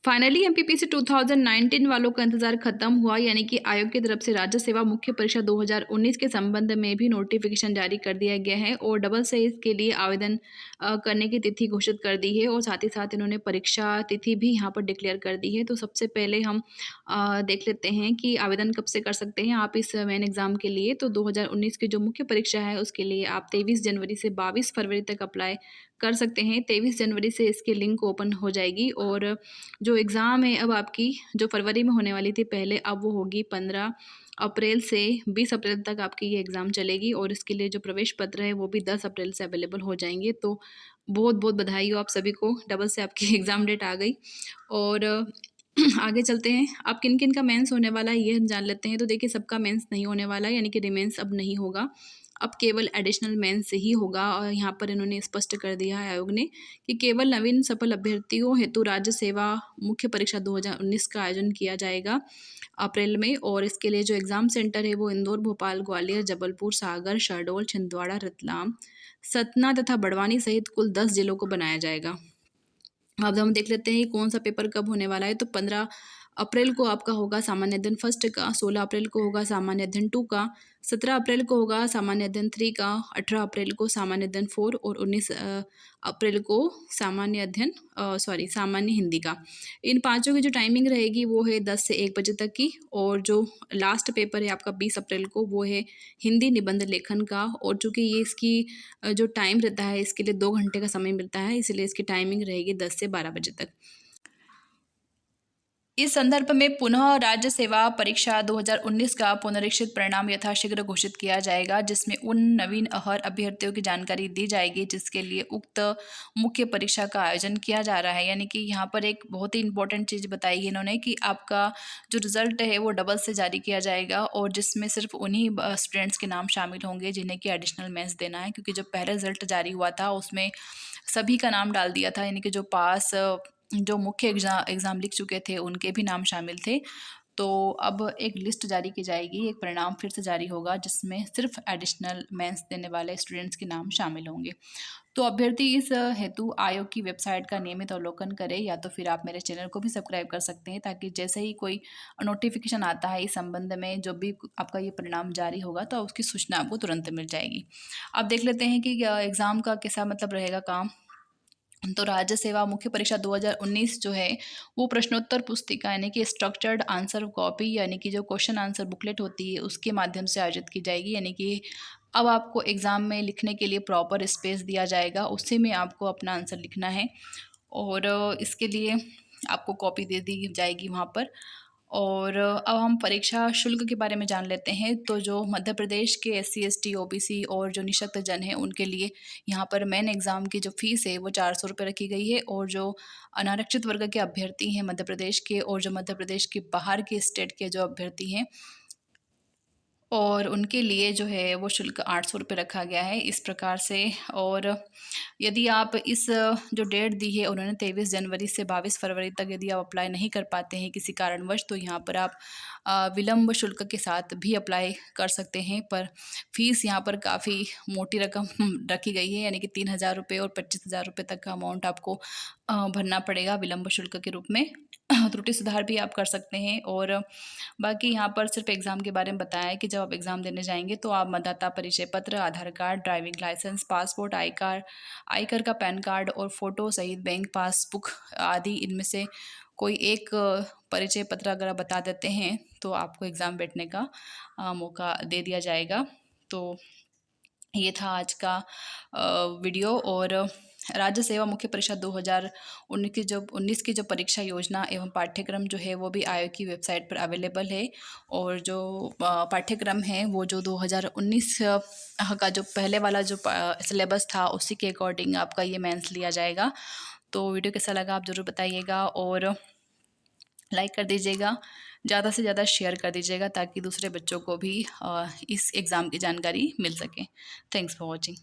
Finally एमपीपीसी 2019 वालों का इंतजार खत्म हुआ, यानी कि आयोग की तरफ से राज्य सेवा मुख्य परीक्षा 2019 के संबंध में भी नोटिफिकेशन जारी कर दिया गया है और डबल से इसके लिए आवेदन करने की तिथि घोषित कर दी है और साथ ही साथ इन्होंने परीक्षा तिथि भी यहाँ पर डिक्लेयर कर दी है। तो सबसे पहले हम देख लेते हैं कि आवेदन कब से कर सकते हैं आप इस मेन एग्ज़ाम के लिए। तो 2019 की जो मुख्य परीक्षा है उसके लिए आप 23 जनवरी से 22 फरवरी तक अप्लाई कर सकते हैं। 23 जनवरी से इसकी लिंक ओपन हो जाएगी और जो एग्ज़ाम है अब आपकी जो फरवरी में होने वाली थी पहले, अब वो होगी 15 अप्रैल से 20 अप्रैल तक आपकी ये एग्ज़ाम चलेगी और इसके लिए जो प्रवेश पत्र है वो भी 10 अप्रैल से अवेलेबल हो जाएंगे। तो बहुत बहुत बधाई हो आप सभी को, डबल से आपकी एग्ज़ाम डेट आ गई। और आगे चलते हैं, अब किन किन का मेंस होने वाला है ये हम जान लेते हैं। तो देखिए सबका मेंस नहीं होने वाला है, यानी कि रिमेंस अब नहीं होगा, अब केवल एडिशनल मेंस ही होगा। और यहाँ पर इन्होंने स्पष्ट कर दिया है आयोग ने कि केवल नवीन सफल अभ्यर्थियों हेतु राज्य सेवा मुख्य परीक्षा 2019 का आयोजन किया जाएगा अप्रैल में। और इसके लिए जो एग्ज़ाम सेंटर है वो इंदौर, भोपाल, ग्वालियर, जबलपुर, सागर, शहडोल, छिंदवाड़ा, रतलाम, सतना तथा बड़वानी सहित कुल 10 जिलों को बनाया जाएगा। अब हम देख लेते हैं कौन सा पेपर कब होने वाला है। तो 15 अप्रैल को आपका होगा सामान्य अध्ययन फर्स्ट का, 16 अप्रैल को होगा सामान्य अध्ययन 2 का, 17 अप्रैल को होगा सामान्य अध्ययन 3 का, 18 अप्रैल को सामान्य अध्ययन 4 और 19 अप्रैल को सामान्य हिंदी का। इन पांचों की जो टाइमिंग रहेगी वो है 10 से 1 बजे तक की। और जो लास्ट पेपर है आपका 20 अप्रैल को वो है हिंदी निबंध लेखन का। और चूँकि ये इसकी जो टाइम रहता है इसके लिए 2 घंटे का समय मिलता है, इसलिए इसकी टाइमिंग रहेगी 10 से 12 बजे तक। इस संदर्भ में पुनः राज्य सेवा परीक्षा 2019 का पुनरीक्षित परिणाम यथाशीघ्र घोषित किया जाएगा, जिसमें उन नवीन अहर अभ्यर्थियों की जानकारी दी जाएगी जिसके लिए उक्त मुख्य परीक्षा का आयोजन किया जा रहा है। यानी कि यहाँ पर एक बहुत ही इंपॉर्टेंट चीज़ बताई है इन्होंने कि आपका जो रिजल्ट है वो डबल से जारी किया जाएगा और जिसमें सिर्फ उन्हीं स्टूडेंट्स के नाम शामिल होंगे जिन्हें कि एडिशनल मेंस देना है। क्योंकि जो पहले रिजल्ट जारी हुआ था उसमें सभी का नाम डाल दिया था, यानी कि जो पास जो मुख्य एग्ज़ाम लिख चुके थे उनके भी नाम शामिल थे। तो अब एक लिस्ट जारी की जाएगी, एक परिणाम फिर से जारी होगा जिसमें सिर्फ एडिशनल मेंस देने वाले स्टूडेंट्स के नाम शामिल होंगे। तो अभ्यर्थी इस हेतु आयोग की वेबसाइट का नियमित अवलोकन करें, या तो फिर आप मेरे चैनल को भी सब्सक्राइब कर सकते हैं ताकि जैसे ही कोई नोटिफिकेशन आता है इस संबंध में, जब भी आपका ये परिणाम जारी होगा तो उसकी सूचना आपको तुरंत मिल जाएगी। अब देख लेते हैं कि एग्ज़ाम का कैसा मतलब रहेगा काम। तो राज्य सेवा मुख्य परीक्षा 2019 जो है वो प्रश्नोत्तर पुस्तिका यानी कि स्ट्रक्चर्ड आंसर कॉपी, यानी कि जो क्वेश्चन आंसर बुकलेट होती है उसके माध्यम से आयोजित की जाएगी। यानी कि अब आपको एग्ज़ाम में लिखने के लिए प्रॉपर स्पेस दिया जाएगा, उसी में आपको अपना आंसर लिखना है और इसके लिए आपको कॉपी दे दी जाएगी वहाँ पर। और अब हम परीक्षा शुल्क के बारे में जान लेते हैं। तो जो मध्य प्रदेश के SC ST OBC और जो निःशक्त जन हैं उनके लिए यहाँ पर मेन एग्ज़ाम की जो फ़ीस है वो 400 रुपये रखी गई है। और जो अनारक्षित वर्ग के अभ्यर्थी हैं मध्य प्रदेश के और जो मध्य प्रदेश के बाहर के स्टेट के जो अभ्यर्थी हैं और उनके लिए जो है वो शुल्क 800 रुपये रखा गया है इस प्रकार से। और यदि आप इस जो डेट दी है उन्होंने 23 जनवरी से 22 फरवरी तक यदि आप अप्लाई नहीं कर पाते हैं किसी कारणवश, तो यहाँ पर आप विलम्ब शुल्क के साथ भी अप्लाई कर सकते हैं। पर फीस यहाँ पर काफ़ी मोटी रकम रखी गई है, यानी कि 3,000 रुपये और 25,000 रुपये तक का अमाउंट आपको भरना पड़ेगा विलम्ब शुल्क के रूप में। त्रुटि सुधार भी आप कर सकते हैं। और बाकी यहाँ पर सिर्फ एग्ज़ाम के बारे में बताया है कि जब आप एग्ज़ाम देने जाएंगे तो आप मतदाता परिचय पत्र, आधार कार्ड, ड्राइविंग लाइसेंस, पासपोर्ट, आयकर का पैन कार्ड और फ़ोटो सहित बैंक पासबुक आदि इनमें से कोई एक परिचय पत्र अगर आप बता देते हैं तो आपको एग्ज़ाम बैठने का मौका दे दिया जाएगा। तो ये था आज का वीडियो। और राज्य सेवा मुख्य परीक्षा 2019 की जो परीक्षा योजना एवं पाठ्यक्रम जो है वो भी आयोग की वेबसाइट पर अवेलेबल है। और जो पाठ्यक्रम है वो जो 2019 का जो पहले वाला जो सिलेबस था उसी के अकॉर्डिंग आपका ये मेंस लिया जाएगा। तो वीडियो कैसा लगा आप ज़रूर बताइएगा और लाइक कर दीजिएगा, ज़्यादा से ज़्यादा शेयर कर दीजिएगा ताकि दूसरे बच्चों को भी इस एग्ज़ाम की जानकारी मिल सके। Thanks for watching.